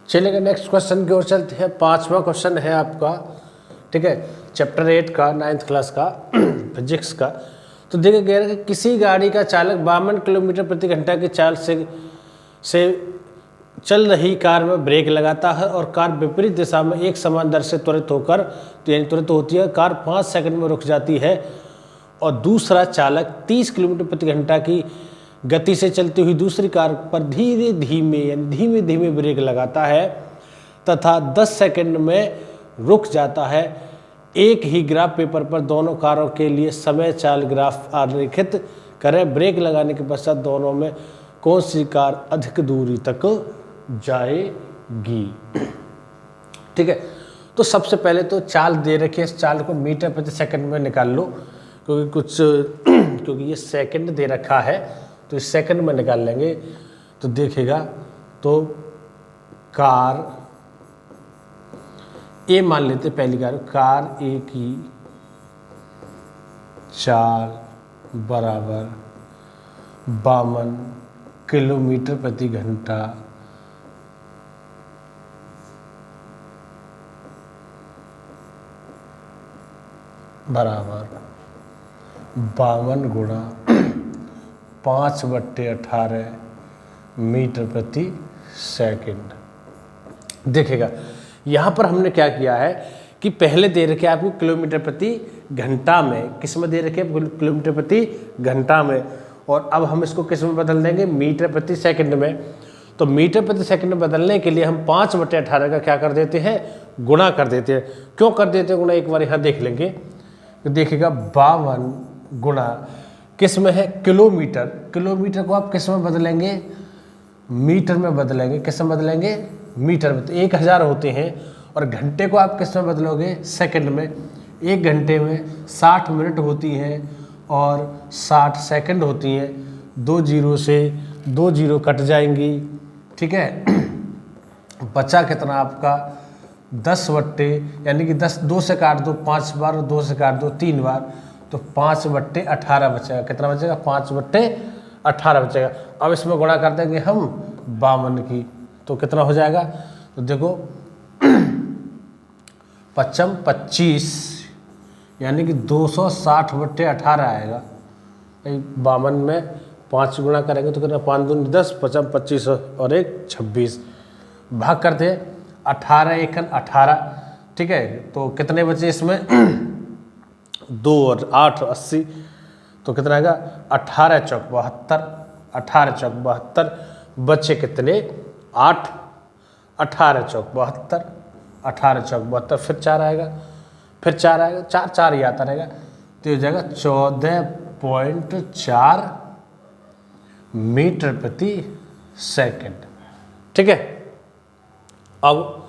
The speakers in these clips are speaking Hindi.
चलिएगा नेक्स्ट क्वेश्चन की ओर चलते हैं। 5वां क्वेश्चन है आपका, ठीक है, चैप्टर 8 का 9th क्लास का फिजिक्स का। तो देखिए कह रहे हैं कि किसी गाड़ी का चालक 52 किलोमीटर प्रति घंटा की चाल से चल रही कार में ब्रेक लगाता है और कार विपरीत दिशा में एक समान दर से त्वरित होकर, तो यानी त्वरित होती है, कार 5 सेकंड में रुक जाती है। और दूसरा चालक 30 किलोमीटर प्रति घंटा की गति से चलती हुई दूसरी कार पर धीरे धीमे ब्रेक लगाता है तथा 10 सेकंड में रुक जाता है। एक ही ग्राफ पेपर पर दोनों कारों के लिए समय चाल ग्राफ आरेखित करें। ब्रेक लगाने के पश्चात दोनों में कौन सी कार अधिक दूरी तक जाएगी। ठीक है, तो सबसे पहले तो चाल दे रखी है, इस चाल को मीटर प्रति सेकंड में निकाल लो, क्योंकि ये सेकंड दे रखा है तो इस सेकंड में निकाल लेंगे। तो देखिएगा तो कार ए मान लेते पहली कार ए की चाल बराबर 52 किलोमीटर प्रति घंटा बराबर 52 गुणा 5/18 मीटर प्रति सेकंड। देखिएगा यहाँ पर हमने क्या किया है कि पहले दे रखे आपको किलोमीटर प्रति घंटा में, किस में दे रखे किलोमीटर प्रति घंटा में, और अब हम इसको किस में बदल देंगे, मीटर प्रति सेकंड में। तो मीटर प्रति सेकंड में बदलने के लिए हम 5/18 का क्या कर देते हैं, गुणा कर देते हैं। क्यों कर देते हैं गुणा, एक बार यहाँ देख लेंगे। तो देखिएगा 52 गुणा किस में है, किलोमीटर, किलोमीटर को आप किस में बदलेंगे, मीटर में बदलेंगे। किस में बदलेंगे, मीटर में। तो 1000 होते हैं, और घंटे को आप किस में बदलोगे, सेकंड में। 1 घंटे में 60 मिनट होती हैं और 60 सेकंड होती हैं। 2 जीरो से 2 जीरो कट जाएंगी, ठीक है। बचा कितना आपका 10 बट्टे, यानी कि 10 2 से काट दो 5 बार, और 2 से काट दो 3 बार, तो 5/18 बचेगा। कितना बचेगा, 5/18 बचेगा। अब इसमें गुणा कर देंगे हम 52 की, तो कितना हो जाएगा, तो देखो 55 25, यानी कि 260/18 आएगा। 52 में 5 गुणा करेंगे तो कितना, 5 दूनी 10, 55 25 और 1 26, भाग करते हैं 18 1 18, ठीक है। तो कितने बचे इसमें 2 और 8 80, तो कितना आएगा 18 चौक 72, 18 चौक 72, बचे कितने 8, 18 चौक 72, 18 चौक 72, फिर 4 आएगा, फिर 4 आएगा, 4 4 ही आता रहेगा, तो ये हो जाएगा 14.4 मीटर प्रति सेकंड, ठीक है। अब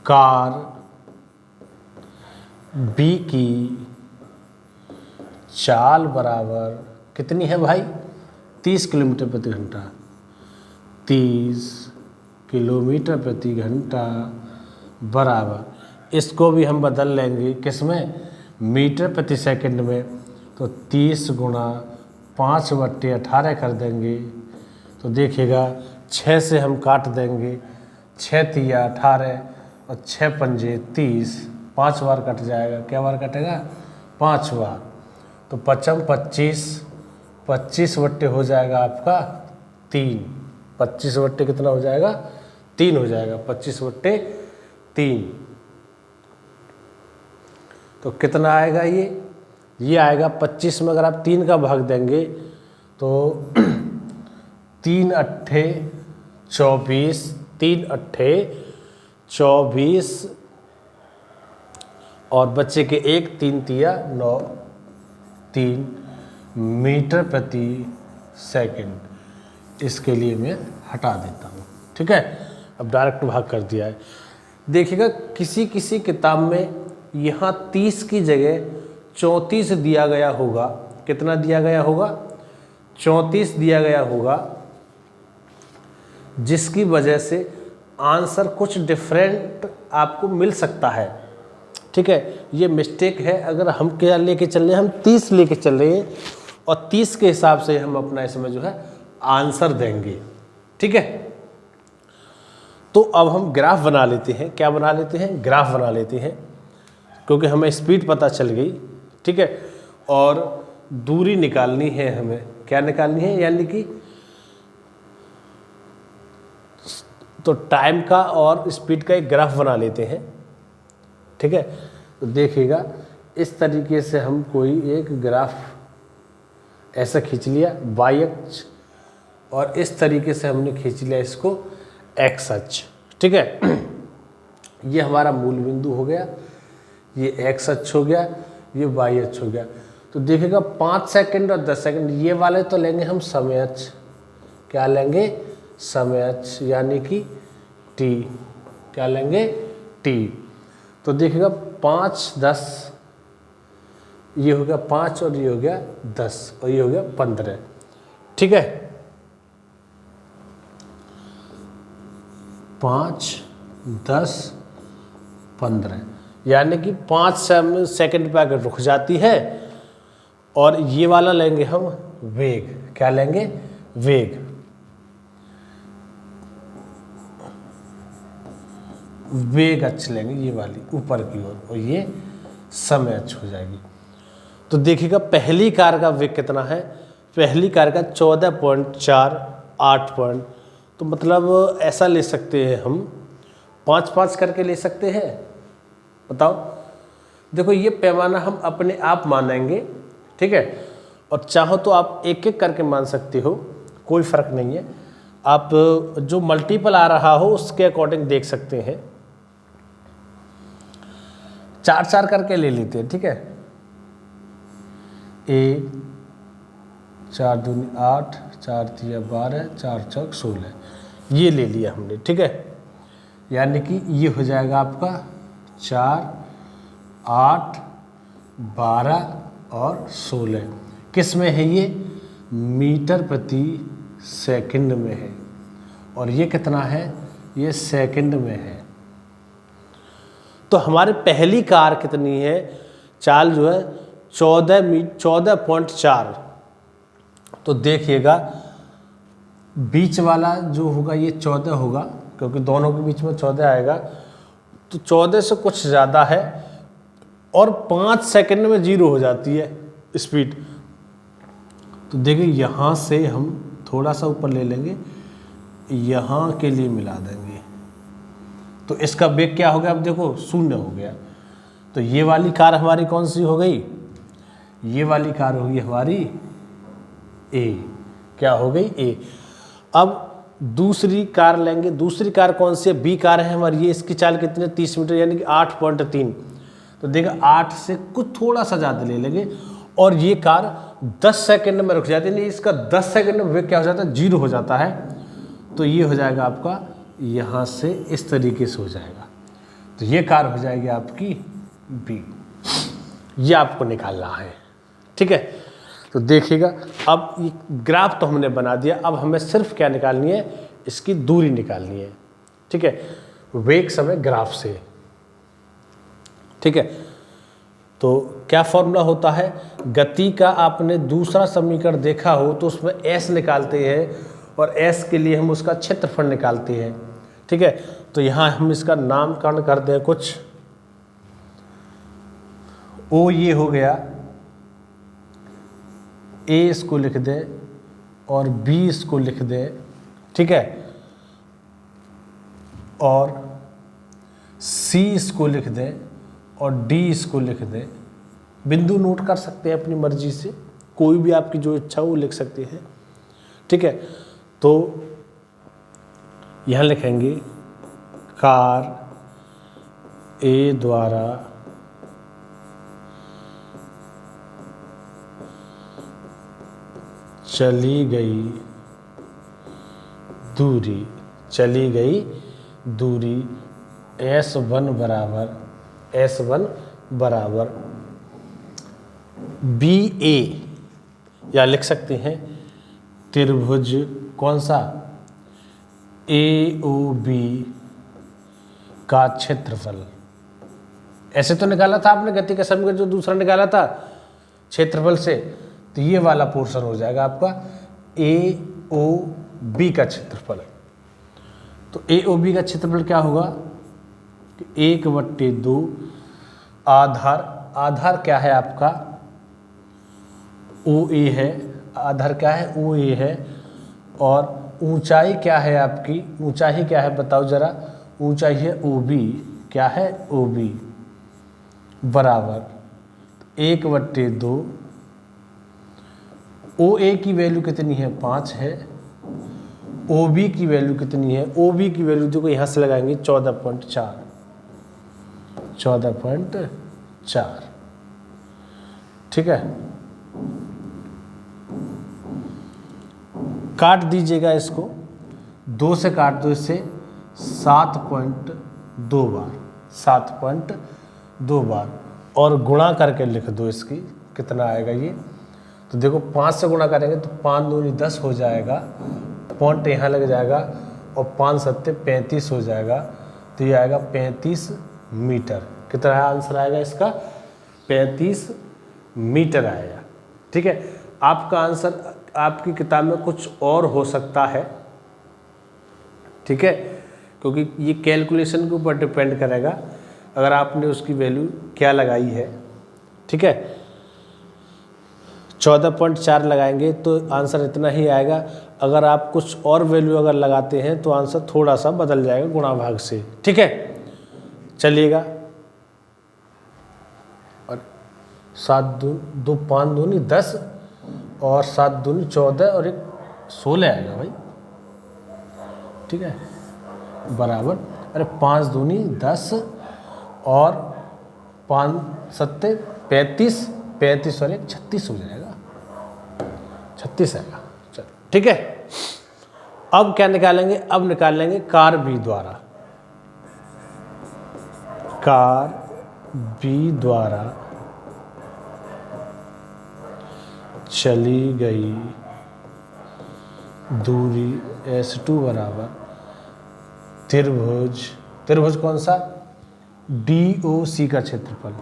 कार बी की चाल बराबर कितनी है भाई, 30 किलोमीटर प्रति घंटा, 30 किलोमीटर प्रति घंटा बराबर, इसको भी हम बदल लेंगे किस में, मीटर प्रति सेकंड में। तो 30 गुणा 5/18 कर देंगे, तो देखिएगा 6 से हम काट देंगे, 6 तिया 18 और 6 पंजे 30, 5 बार कट जाएगा। क्या बार कटेगा, 5 बार। तो 55 25, 25 बट्टे हो जाएगा आपका 3, 25 बट्टे कितना हो जाएगा, 3 हो जाएगा, 25/3। तो कितना आएगा ये आएगा 25 में अगर आप 3 का भाग देंगे तो 3 अट्ठे 24, 3 अट्ठे 24 और बच्चे के 1 3 तिया 9 3 मीटर प्रति सेकंड। इसके लिए मैं हटा देता हूँ, ठीक है। अब डायरेक्ट भाग कर दिया है। देखिएगा किसी किसी किताब में यहाँ 30 की जगह 34 दिया गया होगा। कितना दिया गया होगा, 34 दिया गया होगा, जिसकी वजह से आंसर कुछ डिफरेंट आपको मिल सकता है, ठीक है। ये मिस्टेक है। अगर हम क्या लेके चल रहे हैं, हम 30 लेके चल रहे हैं और 30 के हिसाब से हम अपना इसमें जो है आंसर देंगे, ठीक है। तो अब हम ग्राफ बना लेते हैं। क्या बना लेते हैं? ग्राफ बना लेते हैं, क्योंकि हमें स्पीड पता चल गई, ठीक है, और दूरी निकालनी है हमें। क्या निकालनी है? यानी कि तो टाइम का और स्पीड का एक ग्राफ बना लेते हैं, ठीक है। तो देखिएगा इस तरीके से हम कोई एक ग्राफ ऐसा खींच लिया वाई अक्ष, और इस तरीके से हमने खींच लिया इसको एक्स अक्ष, ठीक है। ये हमारा मूल बिंदु हो गया, ये एक्स अक्ष हो गया, ये वाई अक्ष हो गया। तो देखिएगा 5 सेकंड और 10 सेकंड ये वाले तो लेंगे हम समय अक्ष। क्या लेंगे? समय अक्ष, यानी कि टी। क्या लेंगे? टी। तो देखिएगा 5 10, ये हो गया 5 और ये हो गया 10 और ये हो गया 15, ठीक है। 5 10 15, यानी कि 5 सेकंड पे अगर रुक जाती है। और ये वाला लेंगे हम वेग। क्या लेंगे? वेग। वेग अक्ष लेंगे, ये वाली ऊपर की ओर, और ये समय अक्ष हो जाएगी। तो देखिएगा पहली कार का वेग कितना है? पहली कार का 14.48 पॉइंट। तो मतलब ऐसा ले सकते हैं हम, 5-5 करके ले सकते हैं। बताओ, देखो ये पैमाना हम अपने आप मानेंगे, ठीक है। और चाहो तो आप एक एक करके मान सकते हो, कोई फ़र्क नहीं है। आप जो मल्टीपल आ रहा हो उसके अकॉर्डिंग देख सकते हैं। 4-4 करके ले लेते हैं, ठीक है। 1 4 दूनी 8, 4 तिया 12, 4 चौक 16, ये ले लिया हमने, ठीक है। यानी कि ये हो जाएगा आपका 4 8 12 और 16। किस में है ये? मीटर प्रति सेकंड में है। और ये कितना है? ये सेकंड में है। तो हमारी पहली कार कितनी है? चाल जो है 14.4। तो देखिएगा बीच वाला जो होगा ये 14 होगा, क्योंकि दोनों के बीच में 14 आएगा। तो 14 से कुछ ज़्यादा है, और 5 सेकंड में 0 हो जाती है स्पीड। तो देखिए यहाँ से हम थोड़ा सा ऊपर ले लेंगे, यहाँ के लिए मिला देंगे, तो इसका वेग क्या हो गया? अब देखो 0 हो गया। तो ये वाली कार हमारी कौन सी हो गई? ये वाली कार होगी हमारी ए। क्या हो गई? ए। अब दूसरी कार लेंगे। दूसरी कार कौन सी है? बी कार है हमारी। ये इसकी चाल कितनी है? 30 मीटर, यानी कि 8.3। तो देखो 8 से कुछ थोड़ा सा ज़्यादा ले लेंगे, और ये कार 10 सेकंड में रुक जाती है। नहीं, इसका 10 सेकंड में वेग क्या हो जाता है? 0 हो जाता है। तो ये हो जाएगा आपका, यहाँ से इस तरीके से हो जाएगा। तो ये कार हो जाएगी आपकी बी। ये आपको निकालना है, ठीक है। तो देखिएगा अब ये ग्राफ तो हमने बना दिया, अब हमें सिर्फ क्या निकालनी है? इसकी दूरी निकालनी है, ठीक है, वेग समय ग्राफ से, ठीक है। तो क्या फॉर्मूला होता है? गति का आपने दूसरा समीकरण देखा हो तो उसमें एस निकालते हैं, और एस के लिए हम उसका क्षेत्रफल निकालते हैं, ठीक है। तो यहाँ हम इसका नामकरण कर दें कुछ। ओ ये हो गया, ए इसको लिख दें, और बी इसको लिख दें, ठीक है, और सी इसको लिख दें, और डी इसको लिख दें। बिंदु नोट कर सकते हैं अपनी मर्जी से, कोई भी आपकी जो इच्छा हो वो लिख सकते हैं, ठीक है। तो यहाँ लिखेंगे कार ए द्वारा चली गई दूरी S1 बराबर BA, या लिख सकते हैं त्रिभुज कौन सा? AOB का क्षेत्रफल। ऐसे तो निकाला था आपने गति का समीकरण, जो दूसरा निकाला था क्षेत्रफल से। तो ये वाला पोर्शन हो जाएगा आपका AOB का क्षेत्रफल। तो ए ओ बी का क्षेत्रफल क्या होगा कि 1/2 आधार, आधार क्या है आपका ओ ए है, आधार क्या है ओ ए है, और ऊंचाई क्या है आपकी, ऊंचाई क्या है बताओ जरा, ऊंचाई है ओ बी, क्या है ओ बी, बराबर 1/2 ओ ए की वैल्यू कितनी है 5 है, ओ बी की वैल्यू कितनी है, ओ बी की वैल्यू देखो यहाँ से लगाएंगे 14.4, 14.4, ठीक है। काट दीजिएगा इसको, 2 से काट दो इसे 7.2 बार, 7.2 बार, और गुणा करके लिख दो इसकी कितना आएगा ये। तो देखो 5 से गुणा करेंगे तो 5 दूनी 10 हो जाएगा, पॉइंट यहाँ लग जाएगा, और 5 सत्ते 35 हो जाएगा, तो ये आएगा 35 मीटर। कितना आंसर आएगा इसका 35 मीटर आएगा, ठीक है। आपका आंसर आपकी किताब में कुछ और हो सकता है, ठीक है, क्योंकि ये कैलकुलेशन के ऊपर डिपेंड करेगा अगर आपने उसकी वैल्यू क्या लगाई है, ठीक है। 14.4 लगाएंगे तो आंसर इतना ही आएगा। अगर आप कुछ और वैल्यू अगर लगाते हैं तो आंसर थोड़ा सा बदल जाएगा गुणा भाग से, ठीक है। चलिएगा, और 7 2 5 दूनी 10 और 7 दूनी 14 और 1 16 आएगा भाई, ठीक है, बराबर, अरे 5 दूनी 10 और 5 सत्ते 35, 35 और 1 36 हो जाएगा, 36 आएगा। चलो ठीक है। अब क्या निकालेंगे, अब निकालेंगे कार बी द्वारा, कार बी द्वारा चली गई दूरी S2 बराबर त्रिभुज, त्रिभुज कौन सा, DOC का क्षेत्रफल,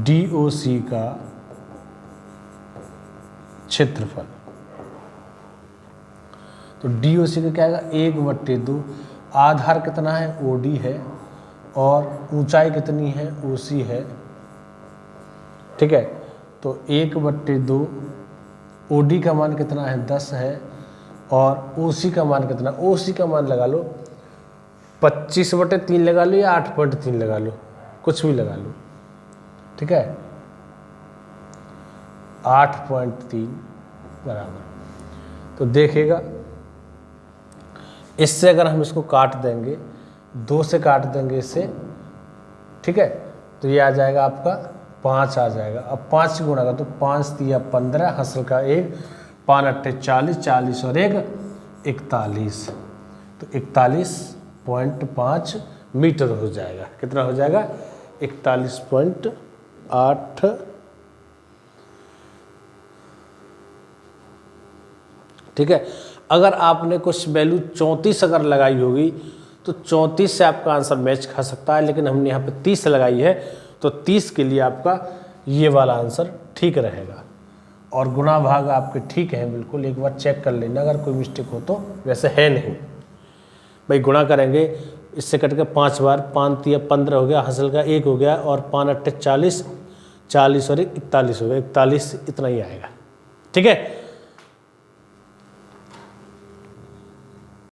DOC का क्षेत्रफल। तो DOC का क्या आएगा 1/2, आधार कितना है OD है, और ऊंचाई कितनी है OC है, ठीक है। तो 1/2 OD का मान कितना है 10 है, और OC का मान कितना, OC का मान लगा लो 25/3 लगा लो या 8.3 लगा लो, कुछ भी लगा लो, ठीक है, 8.3 बराबर। तो देखिएगा इससे अगर हम इसको काट देंगे, 2 से काट देंगे इससे, ठीक है, तो ये आ जाएगा आपका 5 आ जाएगा। अब 5 से गुणा का तो 5 तिया 15, हासिल का 1, 5 अट्ठे 40, 40 और 1 41, तो 41.5 मीटर हो जाएगा। कितना हो जाएगा 41.8, ठीक है। अगर आपने कुछ वैल्यू 34 अगर लगाई होगी तो 34 से आपका आंसर मैच खा सकता है, लेकिन हमने यहाँ पे 30 लगाई है तो 30 के लिए आपका ये वाला आंसर ठीक रहेगा। और गुणा भाग आपके ठीक हैं बिल्कुल, एक बार चेक कर लेना अगर कोई मिस्टेक हो तो, वैसे है नहीं भाई। गुणा करेंगे इससे कट के 5 बार, 5 तिया 15 हो गया, हासिल का 1 हो गया, और 5 अट्ठे 40, 40 और 1 41 हो गया, 41 इतना ही आएगा, ठीक है।